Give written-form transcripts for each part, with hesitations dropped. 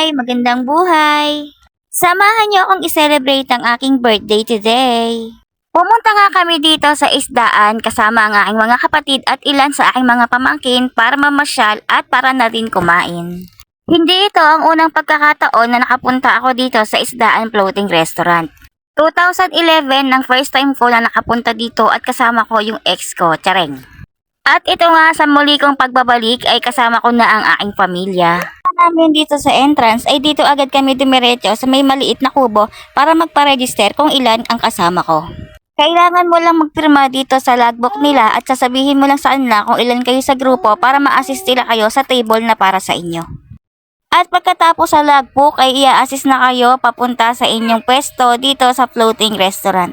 Hi! Magandang buhay! Samahan niyo akong i-celebrate ang aking birthday today. Pumunta nga kami dito sa isdaan kasama ang aking mga kapatid at ilan sa aking mga pamangkin para mamasyal at para na rin kumain. Hindi ito ang unang pagkakataon na nakapunta ako dito sa Isdaan Floating Restaurant. 2011 nang first time ko na nakapunta dito at kasama ko yung ex ko, Chareng. At ito nga sa muli kong pagbabalik ay kasama ko na ang aking pamilya. Namin dito sa entrance ay dito agad kami dumiretso sa may maliit na kubo para magpa-register kung ilan ang kasama ko. Kailangan mo lang magpirma dito sa logbook nila at sasabihin mo lang sa kanila kung ilan kayo sa grupo para ma-assist nila kayo sa table na para sa inyo. At pagkatapos sa logbook ay i-assist na kayo papunta sa inyong pwesto dito sa floating restaurant.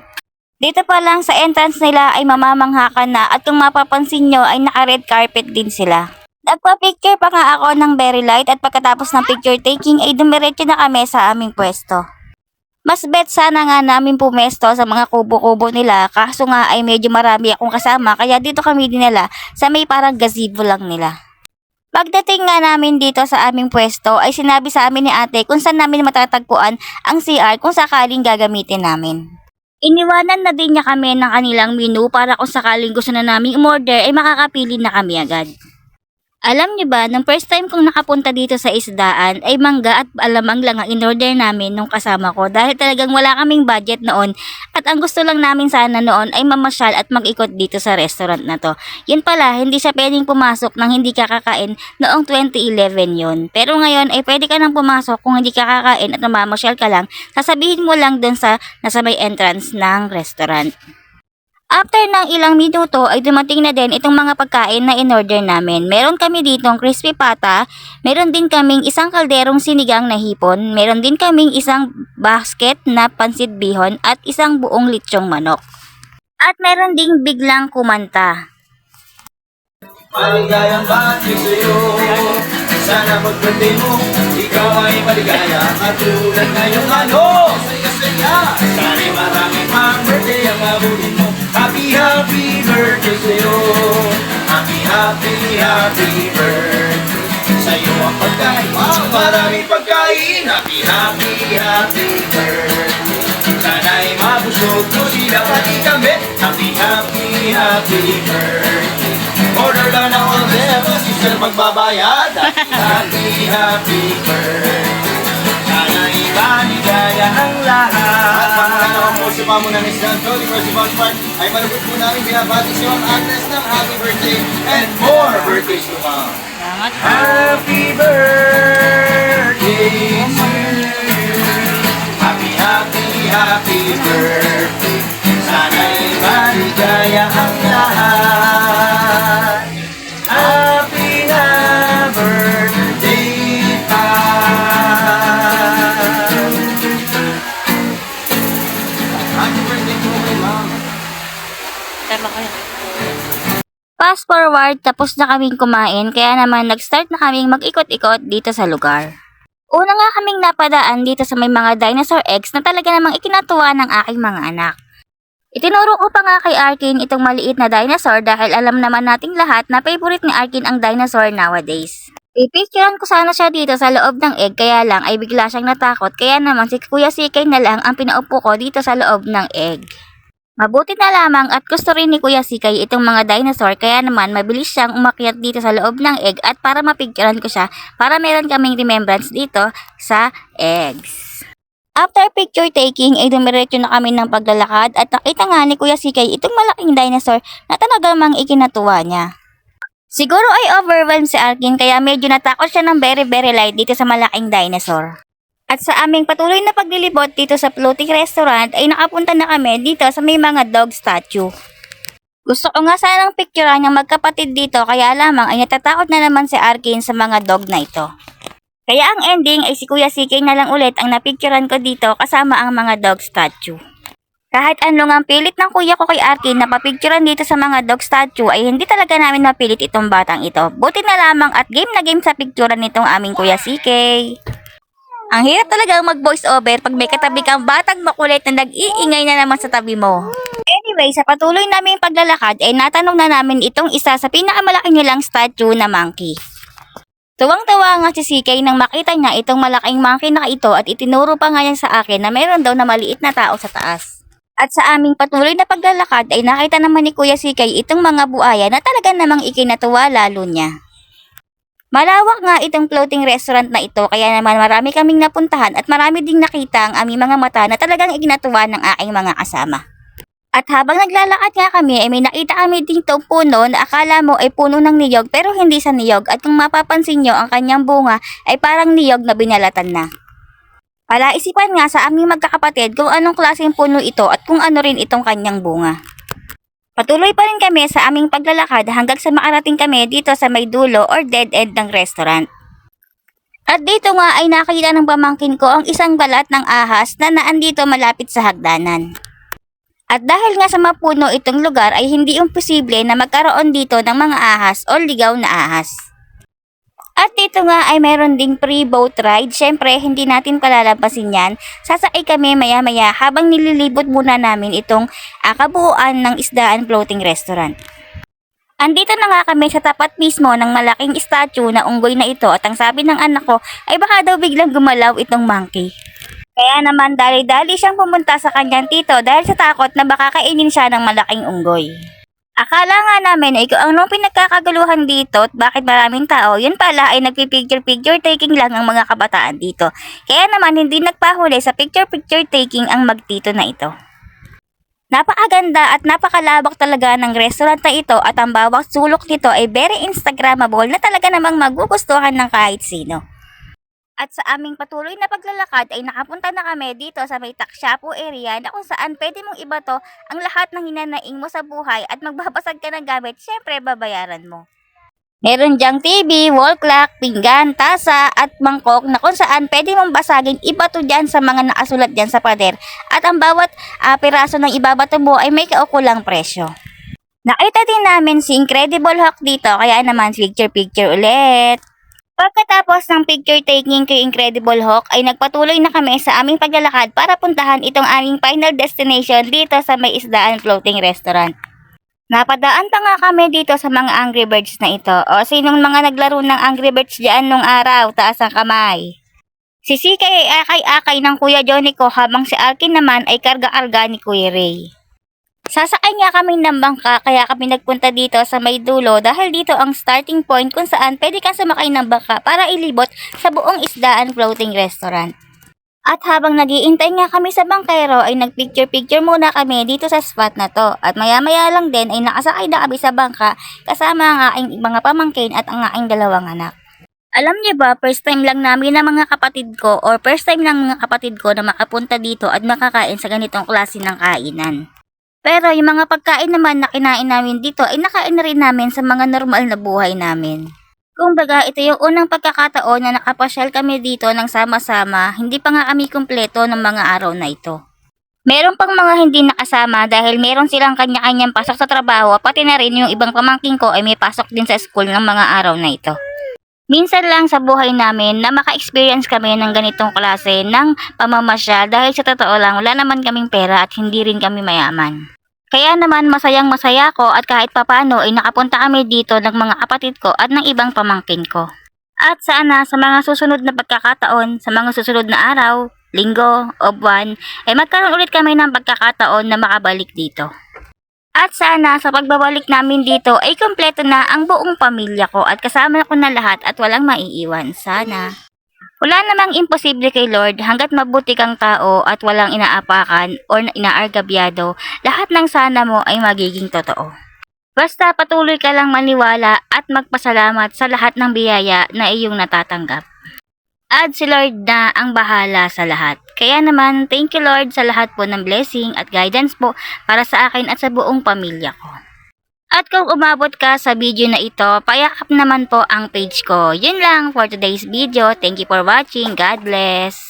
Dito pa lang sa entrance nila ay mamamangha ka na at kung mapapansin nyo ay naka-red carpet din sila. Nagpa-picture pa nga ako ng very light at pagkatapos ng picture taking ay dumiretso na kami sa aming pwesto. Mas bet sana nga namin pumesto sa mga kubo-kubo nila kaso nga ay medyo marami akong kasama kaya dito kami dinala sa may parang gazebo lang nila. Pagdating nga namin dito sa aming pwesto ay sinabi sa amin ni ate kung saan namin matatagpuan ang CR kung sakaling gagamitin namin. Iniwanan na din niya kami ng kanilang menu para kung sakaling gusto na namin umorder ay makakapili na kami agad. Alam niyo ba, nung first time kong nakapunta dito sa isdaan ay mangga at alamang lang ang in-order namin nung kasama ko dahil talagang wala kaming budget noon at ang gusto lang namin sana noon ay mamasyal at mag-ikot dito sa restaurant na to. Yun pala, hindi siya pwedeng pumasok nang hindi ka kakain noong 2011 yon. Pero ngayon ay pwede ka nang pumasok kung hindi ka kakain at namamasyal ka lang, sasabihin mo lang dun sa nasa may entrance ng restaurant. After ng ilang minuto ay dumating na din itong mga pagkain na in-order namin. Meron kami ditong crispy pata, meron din kaming isang kalderong sinigang na hipon, meron din kaming isang basket na pansit bihon at isang buong litsyong manok. At meron ding biglang kumanta. Maligayang bati sa'yo, sana pag-birthday mo, ikaw ay maligaya at tulad ngayong saya. Sana'y maraming pang birthday ang abutin mo. Happy, happy birthday sa'yo. Happy, happy, happy birthday. Sa'yo ang pagkain, maraming pagkain. Happy, happy, happy birthday. Sana'y mabusog mo sila pati kami. Happy, happy, happy birthday. Order lang ng order, sister magbabayad. Happy, happy birthday. Sana'y maligaya ang lahat. At pagkakalaman po si Mamunan Island, University of Park, ay malupit po namin binabati siya ang address ng happy birthday and more birthdays to come. Happy birthday to you. Happy, happy, happy birthday. Sana'y maligaya ang lahat. Happy na birthday pa. Happy birthday to my mom. Fast forward, tapos na kaming kumain kaya naman nag-start na kaming mag-ikot-ikot dito sa lugar. Una nga kaming napadaan dito sa may mga dinosaur eggs na talaga namang ikinatuwa ng aking mga anak. Itinuro ko pa nga kay Arkin itong maliit na dinosaur dahil alam naman nating lahat na favorite ni Arkin ang dinosaur nowadays. Pipicturean ko sana siya dito sa loob ng egg kaya lang ay bigla siyang natakot kaya naman si Kuya Sikay na lang ang pinaupo ko dito sa loob ng egg. Mabuti na lamang at gusto rin ni Kuya Sikay itong mga dinosaur kaya naman mabilis siyang umakyat dito sa loob ng egg at para mapicturean ko siya para meron kaming remembrance dito sa eggs. After picture taking ay dumiretso na kami ng paglalakad at nakita nga ni Kuya Sikay itong malaking dinosaur na talagang ikinatuwa niya. Siguro ay overwhelmed si Arkin kaya medyo natakot siya ng very light dito sa malaking dinosaur. At sa aming patuloy na paglilibot dito sa floating restaurant ay nakapunta na kami dito sa may mga dog statue. Gusto ko nga sanang picturean ng magkapatid dito kaya lamang ay natatakot na naman si Arkin sa mga dog na ito. Kaya ang ending ay si Kuya Sikay na lang ulit ang napicturean ko dito kasama ang mga dog statue. Kahit anong ang pilit ng kuya ko kay Arkin na papicturean dito sa mga dog statue ay hindi talaga namin mapilit itong batang ito. Buti na lamang at game na game sa picturean nitong aming Kuya Sikay. Ang hirap talagang mag-voice over pag may katabi kang batang makulit na nag-iingay na naman sa tabi mo. Anyway, sa patuloy naming paglalakad ay natanong na namin itong isa sa pinakamalaki nilang statue na monkey. Tuwang-tawa nga si CK nang makita niya itong malaking monkey na ito at itinuro pa nga niya sa akin na mayroon daw na maliit na tao sa taas. At sa aming patuloy na paglalakad ay nakita naman ni Kuya CK itong mga buaya na talaga namang ikinatuwa lalo niya. Malawak nga itong floating restaurant na ito kaya naman marami kaming napuntahan at marami ding nakita ang aming mga mata na talagang ikinatuwa ng aking mga kasama. At habang naglalakad nga kami ay may nakita kami dito puno na akala mo ay puno ng niyog pero hindi sa niyog at kung mapapansin nyo ang kanyang bunga ay parang niyog na binalatan na. Palaisipan nga sa aming magkakapatid kung anong klaseng puno ito at kung ano rin itong kanyang bunga. Patuloy pa rin kami sa aming paglalakad hanggang sa makarating kami dito sa may dulo or dead end ng restaurant. At dito nga ay nakita ng pamangkin ko ang isang balat ng ahas na naandito malapit sa hagdanan. At dahil nga sa mapuno itong lugar ay hindi imposible na magkaroon dito ng mga ahas o ligaw na ahas. At dito nga ay mayroon ding free boat ride. Syempre, hindi natin palalampasin yan. Sasakay kami maya-maya habang nililibot muna namin itong kabuuan ng Isdaan Floating Restaurant. Andito na nga kami sa tapat mismo ng malaking statue na unggoy na ito at ang sabi ng anak ko ay baka daw biglang gumalaw itong monkey. Kaya naman dali-dali siyang pumunta sa kanyang tito dahil sa takot na baka kainin siya ng malaking unggoy. Akala nga namin ay kung anong pinagkakaguluhan dito at bakit maraming tao, yun pala ay nagpipicture-picture taking lang ang mga kabataan dito. Kaya naman hindi nagpahuli sa picture-picture taking ang magtito na ito. Napakaganda at napakalawak talaga ng restaurant na ito at ang bawat sulok nito ay very Instagrammable na talaga namang magugustuhan ng kahit sino. At sa aming patuloy na paglalakad ay nakapunta na kami dito sa may Takshapu area na kung saan pwede mong ibato ang lahat ng hinanaing mo sa buhay at magbabasag ka ng gamit, syempre babayaran mo. Meron diyang TV, wall clock, pinggan, tasa at mangkok na kung saan pwede mong basagin ibato dyan sa mga nakasulat dyan sa pader at ang bawat piraso ng ibabato mo ay may kaukulang presyo. Nakita din namin si Incredible Hulk dito kaya naman picture ulit. Pagkatapos ng picture taking kay Incredible Hulk ay nagpatuloy na kami sa aming paglalakad para puntahan itong aming final destination dito sa may Isdaan Floating Restaurant. Napadaan pa nga kami dito sa mga Angry Birds na ito. O sinong mga naglaro ng Angry Birds dyan nung araw, taas ang kamay. Si CK ay akay-akay ng Kuya Johnny ko habang si Alkin naman ay karga-karga ni Kuya Ray. Sasakay nga kami ng bangka kaya kami nagpunta dito sa may dulo dahil dito ang starting point kung saan pwede kang sumakay ng bangka para ilibot sa buong Isdaan Floating Restaurant. At habang nagiintay nga kami sa bangkero ay nagpicture-picture muna kami dito sa spot na to. At maya-maya lang din ay nakasakay na kami sa bangka kasama ang aking mga pamangkin at ang aking dalawang anak. Alam niyo ba, first time lang namin ng mga kapatid ko or first time ng mga kapatid ko na makapunta dito at makakain sa ganitong klase ng kainan. Pero yung mga pagkain naman na kinain namin dito ay nakain na rin namin sa mga normal na buhay namin. Kumbaga, ito yung unang pagkakataon na nakapasyal kami dito ng sama-sama, hindi pa nga kami kumpleto ng mga araw na ito. Meron pang mga hindi nakasama dahil meron silang kanya-kanyang pasok sa trabaho, pati na rin yung ibang pamangking ko ay may pasok din sa school ng mga araw na ito. Minsan lang sa buhay namin na maka-experience kami ng ganitong klase ng pamamasyal dahil sa totoo lang wala naman kaming pera at hindi rin kami mayaman. Kaya naman masayang masaya ko at kahit papano ay nakapunta kami dito ng mga kapatid ko at ng ibang pamangkin ko. At sana sa mga susunod na pagkakataon, sa mga susunod na araw, linggo o buwan, ay magkaroon ulit kami ng pagkakataon na makabalik dito. At sana sa pagbabalik namin dito ay kumpleto na ang buong pamilya ko at kasama ko na lahat at walang maiiwan. Sana. Wala namang imposible kay Lord hanggat mabuti kang tao at walang inaapakan o inaargabyado, lahat ng sana mo ay magiging totoo. Basta patuloy ka lang maniwala at magpasalamat sa lahat ng biyaya na iyong natatanggap. At si Lord na ang bahala sa lahat. Kaya naman, thank you Lord sa lahat po ng blessing at guidance po para sa akin at sa buong pamilya ko. At kung umabot ka sa video na ito, payakap naman po ang page ko. Yun lang for today's video. Thank you for watching. God bless.